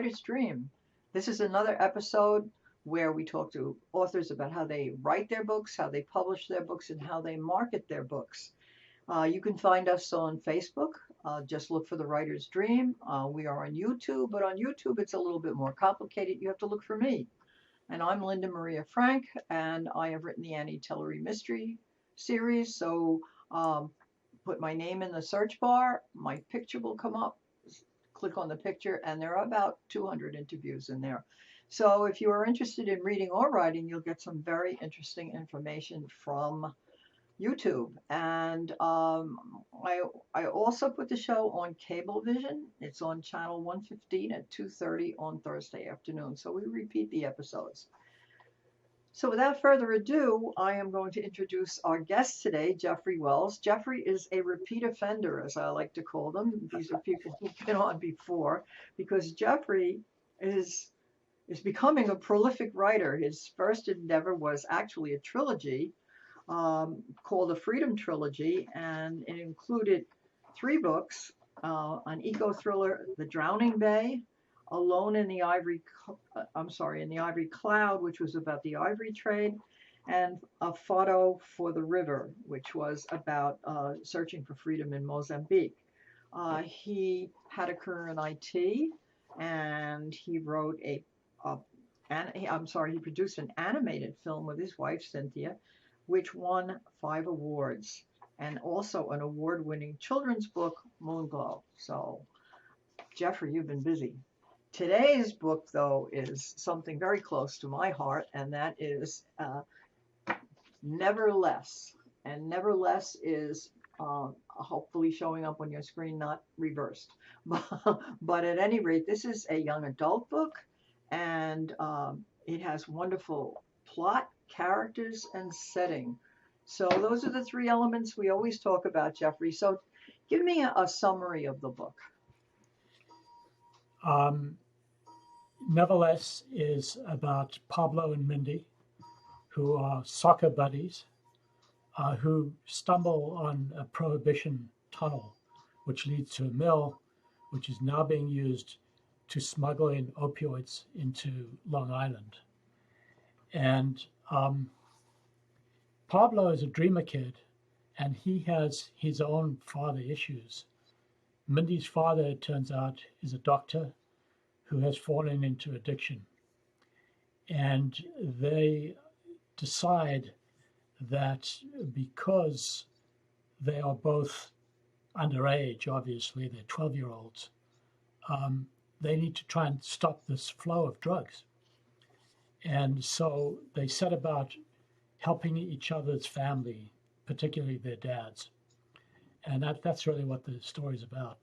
Writer's Dream. This is another episode where we talk to authors about how they write their books, how they publish their books, and how they market their books. You can find us on Facebook. Just look for The Writer's Dream. We are on YouTube, but on YouTube it's a little bit more complicated. You have to look for me. And I'm Linda Maria Frank, and I have written the Annie Tillery Mystery series. So put my name in the search bar, my picture will come up. Click on the picture, and there are about 200 interviews in there. So if you are interested in reading or writing, you'll get some very interesting information from YouTube. And I also put the show on Cablevision. It's on channel 115 at 2:30 on Thursday afternoon. So we repeat the episodes. So without further ado, I am going to introduce our guest today, Geoffrey Wells. Geoffrey is a repeat offender, as I like to call them. These are people who've been on before, because Geoffrey is becoming a prolific writer. His first endeavor was actually a trilogy called the Freedom Trilogy, and it included 3 books, an eco-thriller, The Drowning Bay, Alone in the Ivory Cloud, which was about the ivory trade, and A Photo for the River, which was about searching for freedom in Mozambique. He had a career in IT, and he wrote he produced an animated film with his wife, Cynthia, which won 5 awards, and also an award-winning children's book, Moonglow. So, Geoffrey, you've been busy. Today's book, though, is something very close to my heart, and that is Neverless. And Neverless is hopefully showing up on your screen, not reversed. But at any rate, this is a young adult book, and it has wonderful plot, characters, and setting. So those are the 3 elements we always talk about, Geoffrey. So give me a summary of the book. Nevertheless is about Pablo and Mindy, who are soccer buddies, who stumble on a Prohibition tunnel, which leads to a mill, which is now being used to smuggle in opioids into Long Island. And Pablo is a dreamer kid, and he has his own father issues. Mindy's father, it turns out, is a doctor who has fallen into addiction. And they decide that because they are both underage, obviously, they're 12-year-olds, they need to try and stop this flow of drugs. And so they set about helping each other's family, particularly their dads. And that's really what the story's about.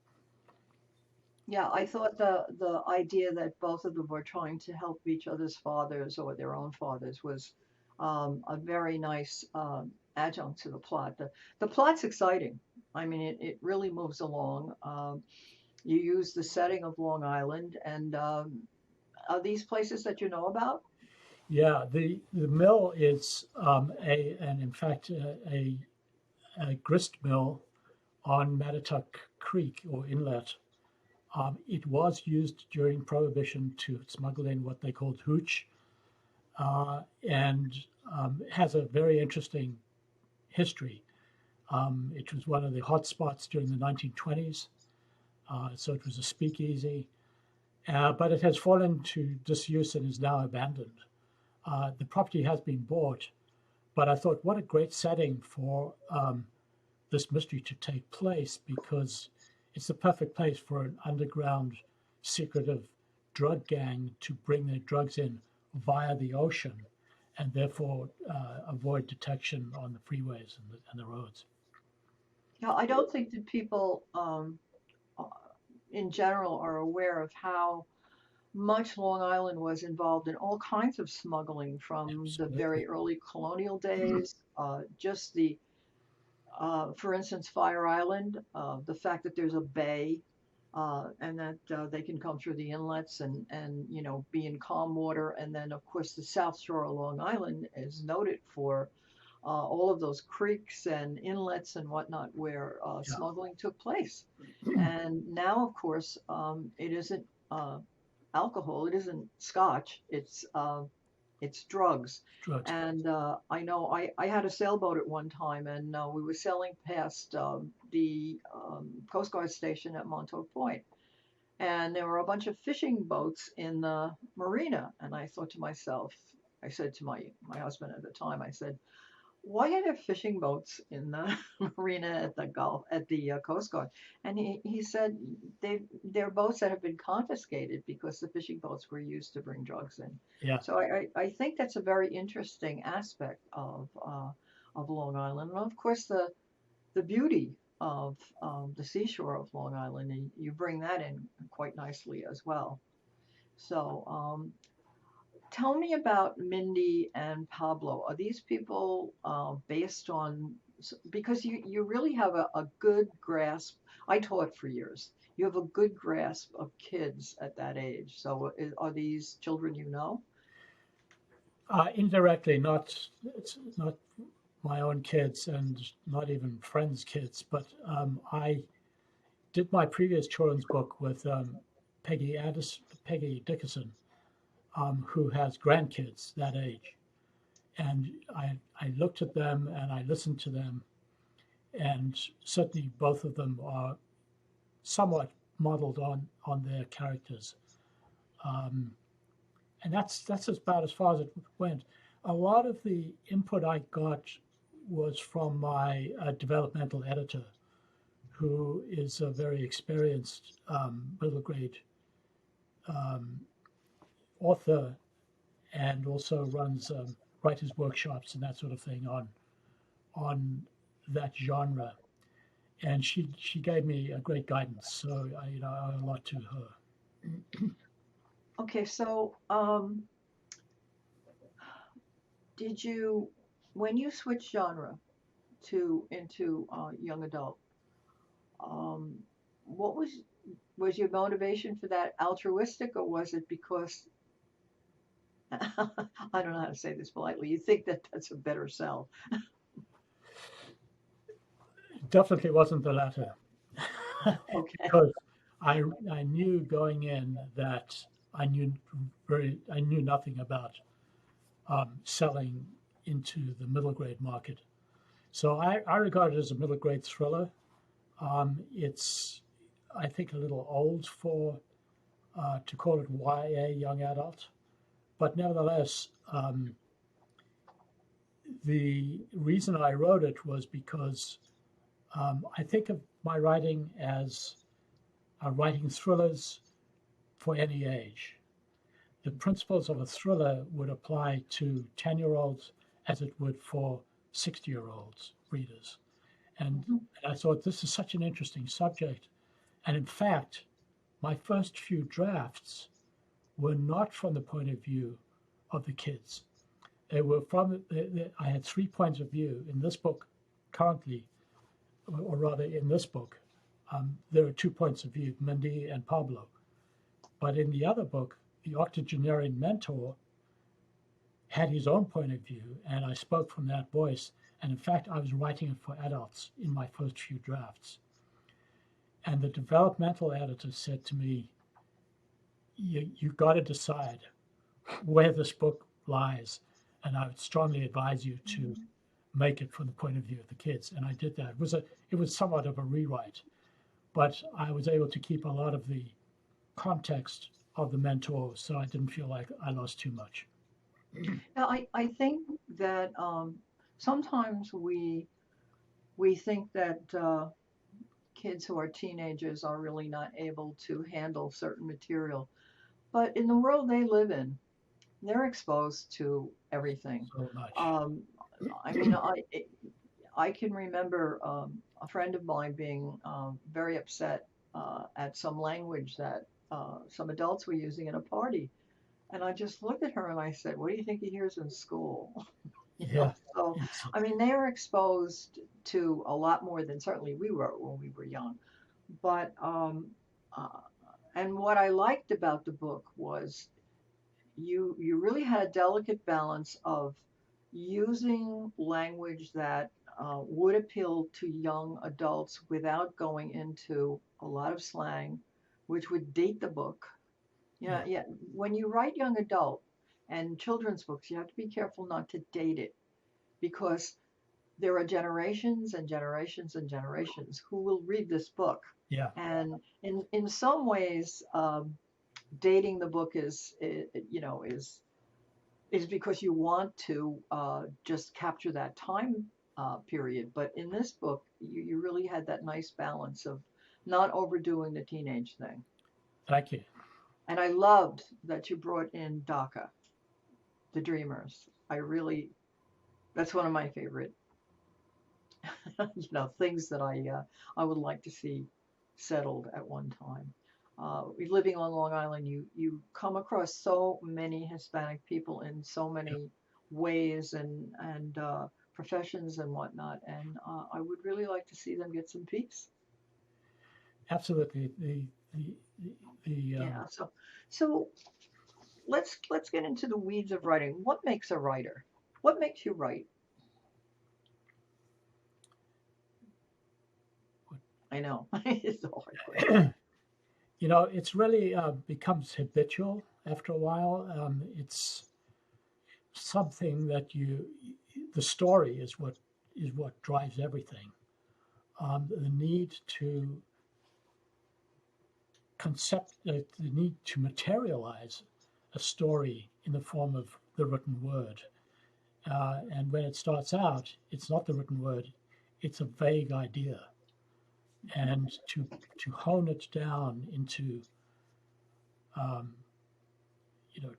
Yeah, I thought the idea that both of them were trying to help each other's fathers or their own fathers was a very nice adjunct to the plot. The plot's exciting. I mean, it really moves along. You use the setting of Long Island, and are these places that you know about? Yeah, the mill is a grist mill on Mattatuck Creek or inlet. It was used during Prohibition to smuggle in what they called hooch, and has a very interesting history. It was one of the hot spots during the 1920s, so it was a speakeasy, but it has fallen to disuse and is now abandoned. The property has been bought, but I thought, what a great setting for this mystery to take place, because it's the perfect place for an underground secretive drug gang to bring their drugs in via the ocean and therefore avoid detection on the freeways and the roads. Yeah, I don't think that people in general are aware of how much Long Island was involved in all kinds of smuggling from Absolutely. the very early colonial days. Just for instance, Fire Island, the fact that there's a bay and that they can come through the inlets and be in calm water. And then, of course, the South Shore of Long Island is noted for all of those creeks and inlets and whatnot where smuggling took place. And now, of course, it isn't alcohol. It isn't scotch. It's drugs. drugs. And I know I had a sailboat at one time, and we were sailing past the Coast Guard station at Montauk Point, and there were a bunch of fishing boats in the marina. And I thought to myself, I said to my husband at the time, I said, why are there fishing boats in the marina at the Gulf at the Coast Guard? And he said they're boats that have been confiscated because the fishing boats were used to bring drugs in. Yeah. So I think that's a very interesting aspect of Long Island, and of course the beauty of the seashore of Long Island, and you bring that in quite nicely as well. So tell me about Mindy and Pablo. Are these people based on, because you really have a good grasp. I taught for years. You have a good grasp of kids at that age. So are these children you know? Indirectly, it's not my own kids and not even friends' kids, but I did my previous children's book with Peggy Dickerson, who has grandkids that age. And I looked at them and I listened to them, and certainly both of them are somewhat modeled on their characters. Um, and that's about as far as it went. A lot of the input I got was from my developmental editor, who is a very experienced middle grade um, author and also runs writers' workshops and that sort of thing on that genre. And she gave me a great guidance, so I owe a lot to her. Okay, so did you, when you switched genre to into young adult, um, what was your motivation for that altruistic, or was it because I don't know how to say this politely. You think that that's a better sell? Definitely wasn't the latter, Okay. because I knew going in that I knew nothing about selling into the middle grade market. So I regard it as a middle grade thriller. It's, I think, a little old for to call it YA, young adult, but nevertheless, the reason I wrote it was because I think of my writing as writing thrillers for any age. The principles of a thriller would apply to 10-year-olds as it would for 60-year-olds readers. And Mhm. I thought this is such an interesting subject. And in fact, my first few drafts were not from the point of view of the kids. They were from, I had 3 points of view in this book currently, or rather in this book. There are 2 points of view, Mindy and Pablo. But in the other book, the octogenarian mentor had his own point of view, and I spoke from that voice. And in fact, I was writing it for adults in my first few drafts. And the developmental editor said to me, you've got to decide where this book lies. And I would strongly advise you to make it from the point of view of the kids. And I did that. It was somewhat of a rewrite, but I was able to keep a lot of the context of the mentor, so I didn't feel like I lost too much. Now, I think that sometimes we think that kids who are teenagers are really not able to handle certain material, but in the world they live in, they're exposed to everything. So much. Um, I mean, I can remember a friend of mine being very upset at some language that some adults were using at a party. And I just looked at her and I said, what do you think he hears in school? Yeah. So, It's, I mean, they are exposed to a lot more than certainly we were when we were young. But, uh, and what I liked about the book was you really had a delicate balance of using language that would appeal to young adults without going into a lot of slang, which would date the book, Yeah, Yeah, yeah. When you write young adult and children's books, you have to be careful not to date it because there are generations and generations and generations who will read this book. yeah, And in some ways, dating the book is because you want to just capture that time period. But in this book, you really had that nice balance of not overdoing the teenage thing. thank you. And I loved that you brought in DACA, the Dreamers. I really, that's one of my favorite, things that I would like to see settled at one time. Living on Long Island, you come across so many Hispanic people in so Yeah, many ways and professions and whatnot, and I would really like to see them get some peace. absolutely. The Yeah. So let's get into the weeds of writing. What makes a writer? What makes you write? I know it's a hard question. it's really becomes habitual after a while. It's something that the story is what drives everything. The need to the need to materialize a story in the form of the written word. And when it starts out, it's not the written word; it's a vague idea, and to hone it down into um,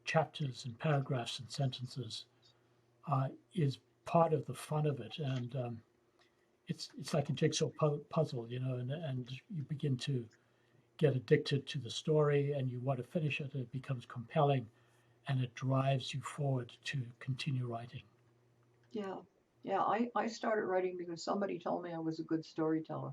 chapters and paragraphs and sentences is part of the fun of it, and it's like a jigsaw puzzle, and you begin to get addicted to the story, and you want to finish it. It becomes compelling, and it drives you forward to continue writing. Yeah. Yeah, I started writing because somebody told me I was a good storyteller.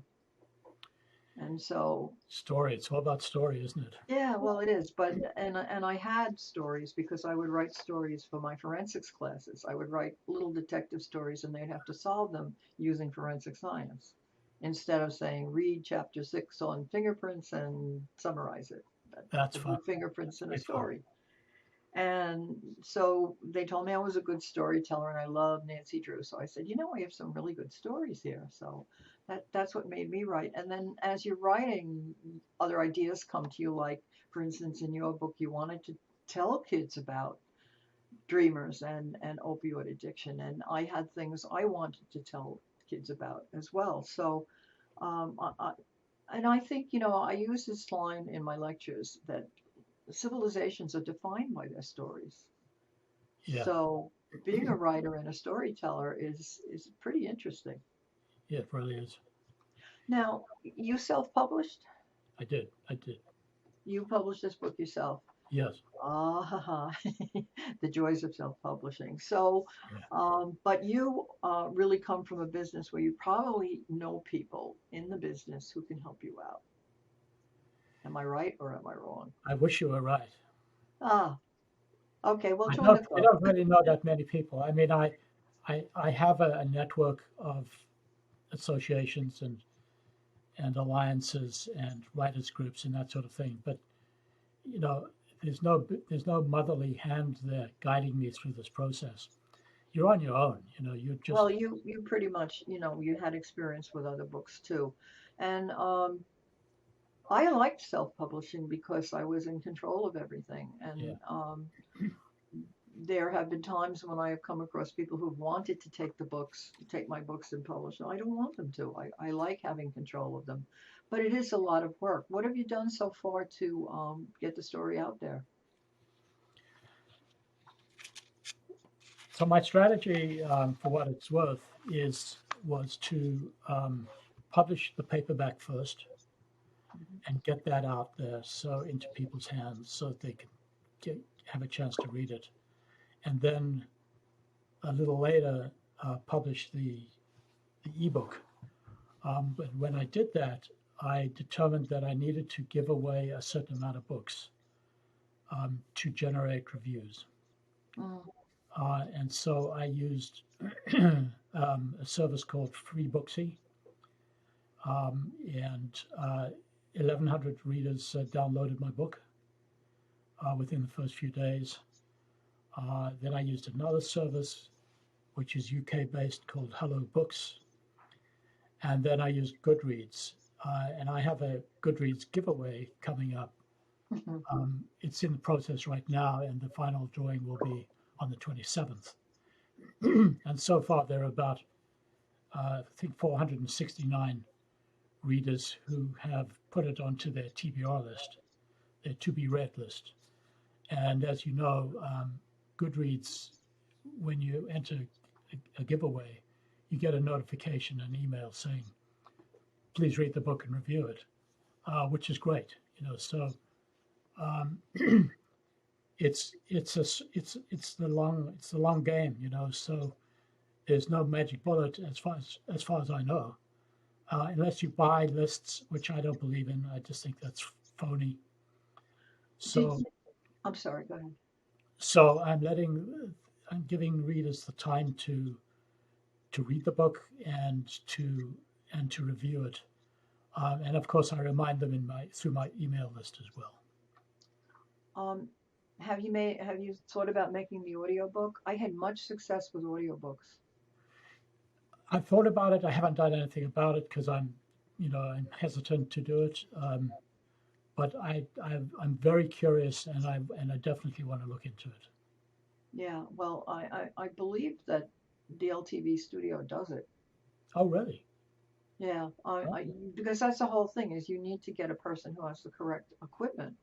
And so, Story, it's all about story, isn't it? yeah, well, it is. But and I had stories because I would write stories for my forensics classes. I would write little detective stories, and they'd have to solve them using forensic science instead of saying read chapter 6 on fingerprints and summarize it. That's fun. Include fingerprints in a Great fun. story. And so they told me I was a good storyteller and I love Nancy Drew. So I said, I have some really good stories here. So that's what made me write. And then as you're writing, other ideas come to you. Like, for instance, in your book, you wanted to tell kids about dreamers and opioid addiction. And I had things I wanted to tell kids about as well. So, and I think, I use this line in my lectures that civilizations are defined by their stories. Yeah, So being a writer and a storyteller is pretty interesting. yeah, it really is. Now, you self-published? I did. You published this book yourself. Yes, Ah, the joys of self-publishing. So, yeah. but you really come from a business where you probably know people in the business who can help you out. Am I right or am I wrong? I wish you were right. Ah, okay. Well, I join the don't. I club. don't really know that many people. I mean, I have a network of associations and alliances and writers groups and that sort of thing. But you know, there's no motherly hand there guiding me through this process. You're on your own. You're just Well, you pretty much, you had experience with other books too. And I liked self-publishing because I was in control of everything. yeah. And there have been times when I have come across people who've wanted to take my books and publish them. I don't want them to. I like having control of them. But it is a lot of work. What have you done so far to get the story out there? So my strategy, for what it's worth, was to publish the paperback first Mhm. and get that out there, so into people's hands, so that they can have a chance to read it, and then a little later publish the ebook. But when I did that, I determined that I needed to give away a certain amount of books to generate reviews. Mm, And so I used a service called Free Booksy, and 1,100 readers downloaded my book. within the first few days. Then I used another service, which is UK-based, called Hello Books. And then I used Goodreads. And I have a Goodreads giveaway coming up. It's in the process right now, and the final drawing will be on the 27th. And so far, there are about, I think, 469 readers who have put it onto their TBR list, their to-be-read list. And as you know, Goodreads, when you enter a giveaway, you get a notification, an email saying, please read the book and review it, which is great. So it's the long game. So there's no magic bullet as far as I know, unless you buy lists, which I don't believe in. I just think that's phony. So I'm sorry. Go ahead. So I'm giving readers the time to read the book and to review it, and of course I remind them through my email list as well. Have you thought about making the audiobook? I had much success with audiobooks. I've thought about it. I haven't done anything about it because I'm hesitant to do it. But I'm very curious, and I definitely want to look into it. Yeah, well, I believe that DLTV Studio does it. Oh, really? Yeah, because that's the whole thing is you need to get a person who has the correct equipment.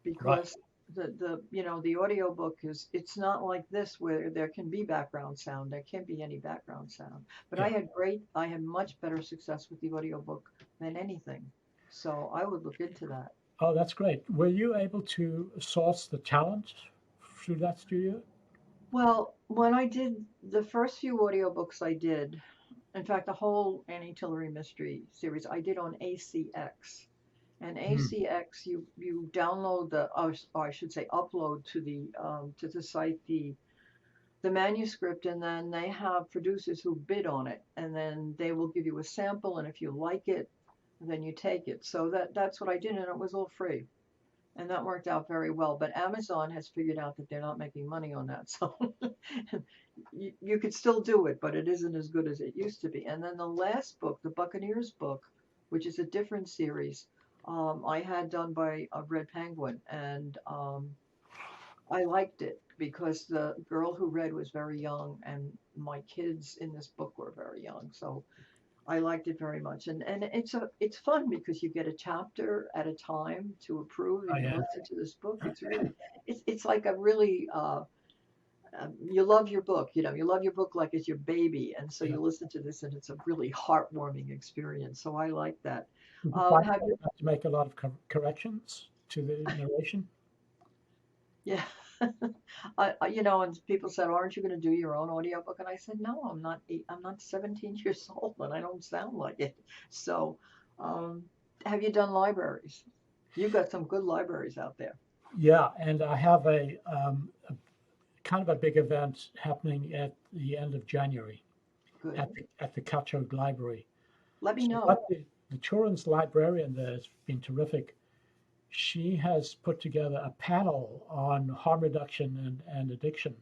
Because the audiobook it's not like this where there can be background sound. There can't be any background sound. But Yeah. I had much better success with the audiobook than anything. So I would look into that. Oh, that's great. Were you able to source the talent through that studio? Well, when I did the first few audiobooks I did, in fact, the whole Annie Tillery mystery series I did on ACX. And ACX, you download or I should say upload to the site the manuscript, and then they have producers who bid on it, and then they will give you a sample, and if you like it, then you take it. So that's what I did, and it was all free. And that worked out very well. But Amazon has figured out that they're not making money on that. So you could still do it, but it isn't as good as it used to be. And then the last book, the Buccaneers book, which is a different series, I had done by Red Penguin. And I liked it because the girl who read was very young, and my kids in this book were very young. So I liked it very much, and it's fun because you get a chapter at a time to approve, and you listen to this book. It's like a really you love your book, you love your book like it's your baby, and so you listen to this, and it's a really heartwarming experience. So I like that. Have you to make a lot of corrections to the narration? Yeah. And people said, "Aren't you going to do your own audiobook?" And I said, "No, I'm not. I'm not 17 years old, and I don't sound like it." So, have you done libraries? You've got some good libraries out there. Yeah, and I have a kind of a big event happening at the end of January at the Cachog Library. Let me know. But the children's librarian there has been terrific. She has put together a panel on harm reduction and addiction,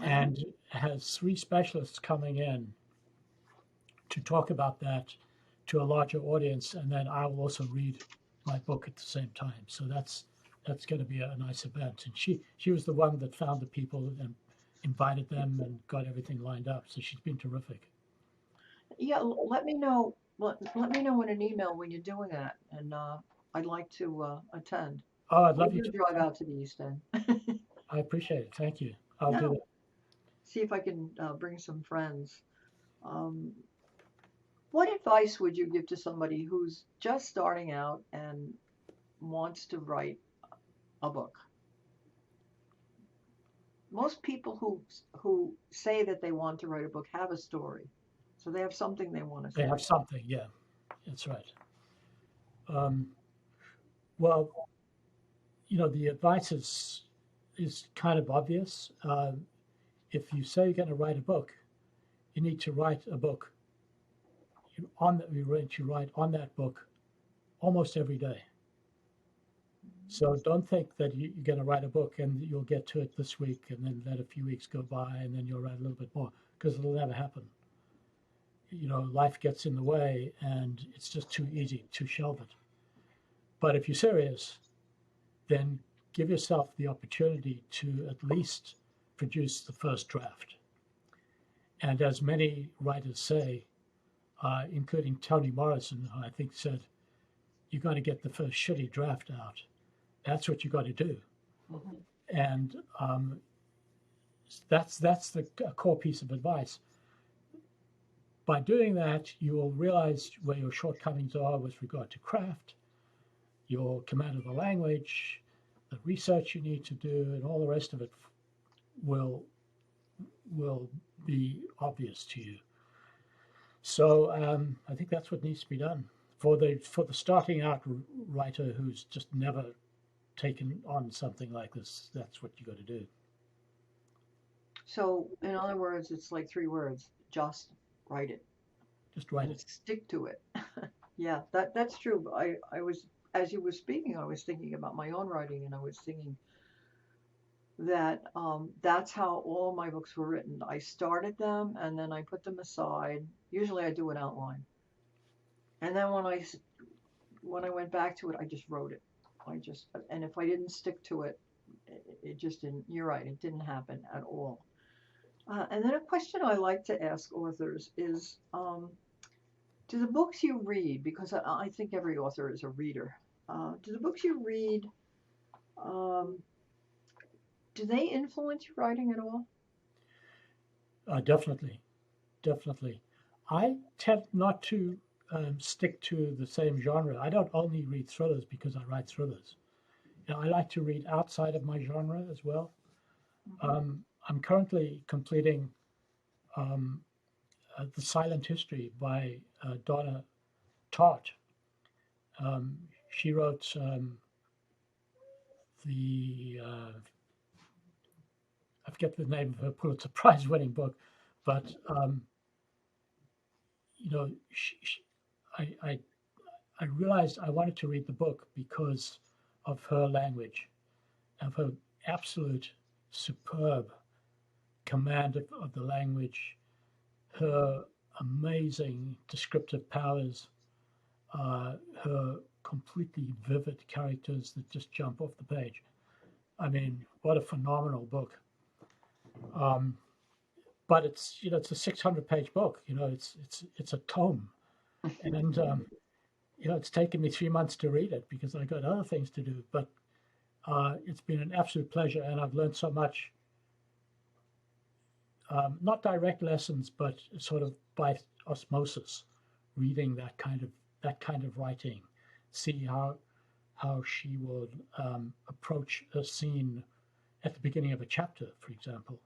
and has 3 specialists coming in to talk about that to a larger audience, and then I will also read my book at the same time. So that's going to be a nice event. And she was the one that found the people and invited them and got everything lined up. So she's been terrific. Yeah, let me know. Let me know in an email when you're doing that, and I'd like to attend. Oh, I'd love you to drive out to the East End. I appreciate it. Thank you. I'll do it. See if I can bring some friends. What advice would you give to somebody who's just starting out and wants to write a book? Most people who say that they want to write a book have a story, so they have something they want to say. They have something, yeah, that's right. Well, the advice is kind of obvious. If you say you're going to write a book, you need to write a book. You write on that book almost every day. So don't think that you're going to write a book and you'll get to it this week and then let a few weeks go by and then you'll write a little bit more, because it'll never happen. Life gets in the way and it's just too easy to shelve it. But if you're serious, then give yourself the opportunity to at least produce the first draft. And as many writers say, including Toni Morrison, who I think said, you got to get the first shitty draft out. That's what you got to do. Mm-hmm. And that's the core piece of advice. By doing that, you will realize where your shortcomings are with regard to craft, your command of the language, the research you need to do, and all the rest of it will be obvious to you. So I think that's what needs to be done for the starting out writer who's just never taken on something like this. That's what you got to do. So, in other words, it's like 3 words: just write it. Just write And it. stick to it. Yeah, that's true. I was, as you were speaking, I was thinking about my own writing, and I was thinking that that's how all my books were written. I started them and then I put them aside. Usually I do an outline, and then when I went back to it, I just wrote it. And if I didn't stick to it, it just didn't. You're right, it didn't happen at all. And then a question I like to ask authors is, do the books you read, because I think every author is a reader, do the books you read, um, do they influence your writing at all? Definitely, definitely. I tend not to stick to the same genre. I don't only read thrillers because I write thrillers. I like to read outside of my genre as well. Hmm. I'm currently completing um, The Silent History by Donna Tartt. She wrote I forget the name of her Pulitzer Prize winning book, but you know, I, I I realized I wanted to read the book because of her language, of her absolute superb command of the language, her amazing descriptive powers, her completely vivid characters that just jump off the page. I mean, what a phenomenal book. Um, but it's a 600-page book. It's a tome, and it's taken me 3 months to read it because I got other things to do. But it's been an absolute pleasure, and I've learned so much. Not direct lessons, but sort of by osmosis, reading that kind of writing, see how she would approach a scene at the beginning of a chapter, for example.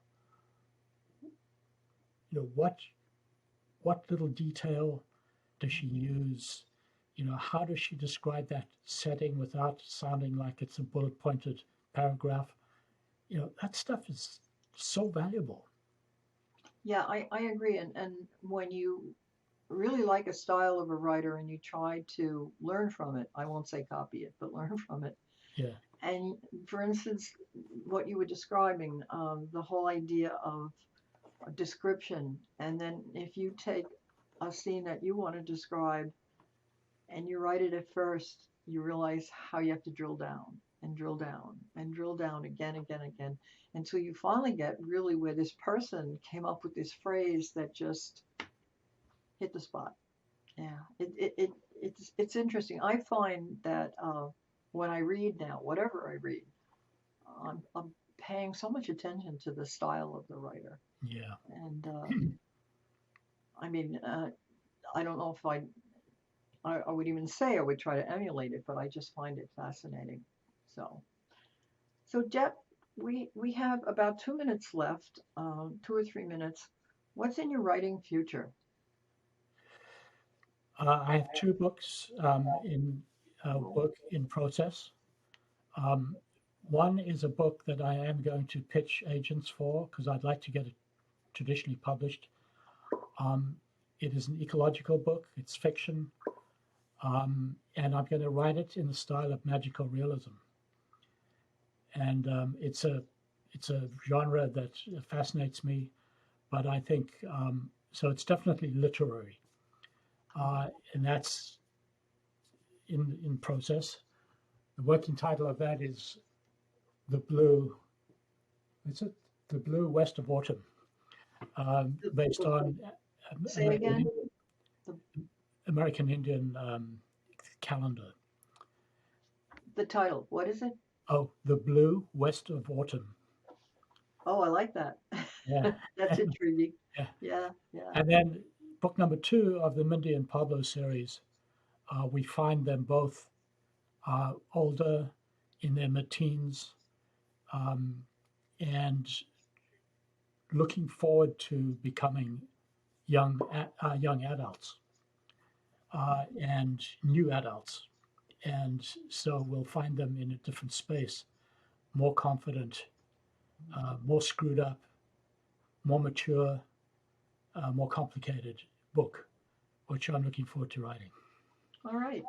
What little detail does she use? How does she describe that setting without sounding like it's a bullet pointed paragraph? That stuff is so valuable. Yeah, I agree. And when you really like a style of a writer and you try to learn from it, I won't say copy it, but learn from it. Yeah, And for instance, what you were describing, the whole idea of a description, and then if you take a scene that you want to describe and you write it at first, you realize how you have to drill down and drill down and drill down again, again, again, until you finally get really where this person came up with this phrase that just hit the spot. Yeah, it's interesting. I find that when I read now, whatever I read, I'm paying so much attention to the style of the writer. yeah. And I mean, I don't know if I would even say I would try to emulate it, but I just find it fascinating. So, so Jeff, we have about 2 minutes left, 2 or 3 minutes. What's in your writing future? I have two books in work in process. Um, One is a book that I am going to pitch agents for because I'd like to get it traditionally published. Um, it is an ecological book, it's fiction, and I'm going to write it in the style of magical realism. and it's a genre that fascinates me. But I think so. It's definitely literary, and that's in process. The working title of that is The Blue. Is it The Blue West of Autumn? Based on Say it again. American Indian calendar. The title. What is it? Oh, The Blue West of Autumn. Oh, I like that. Yeah. That's intriguing. Yeah. Yeah, yeah. And then book number 2 of the Mindy and Pablo series, we find them both older, in their mid-teens, and looking forward to becoming young adults and new adults. And so we'll find them in a different space, more confident, more screwed up, more mature, more complicated book, which I'm looking forward to writing. All right.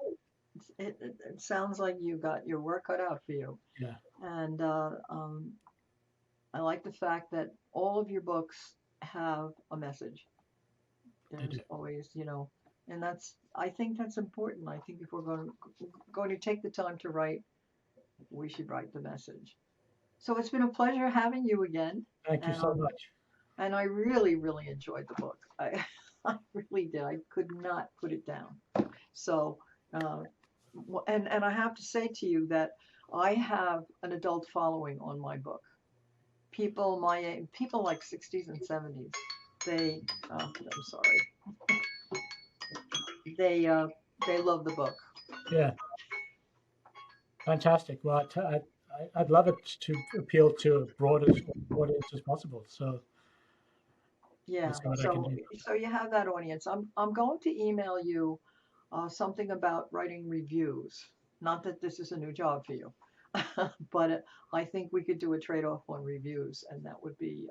It sounds like you got your work cut out for you. Yeah. And I like the fact that all of your books have a message. There's always, and I think that's important. I think if we're going to take the time to write, we should write the message. So it's been a pleasure having you again. Thank you so much. And I really, really enjoyed the book. I really did. I could not put it down. So, and I have to say to you that I have an adult following on my book. People my age, people like 60s and 70s. I'm sorry. They love the book. Yeah. Fantastic. Well, I'd love it to appeal to a broad audience as possible. So yeah. So you have that audience. I'm going to email you something about writing reviews. Not that this is a new job for you, but I think we could do a trade-off on reviews, and that would be.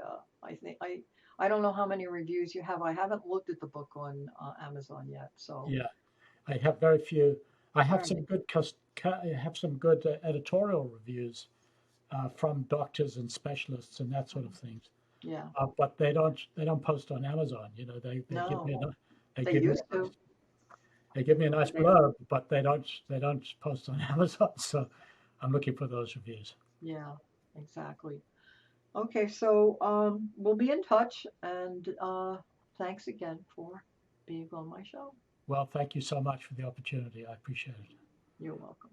I don't know how many reviews you have. I haven't looked at the book on Amazon yet. So yeah, I have very few. I have some good editorial reviews from doctors and specialists and that sort of things. Yeah. But they don't post on Amazon. They give me they give me a nice blurb, but they don't post on Amazon. So I'm looking for those reviews. Yeah, exactly. Okay, so we'll be in touch, and thanks again for being on my show. Well, thank you so much for the opportunity. I appreciate it. You're welcome.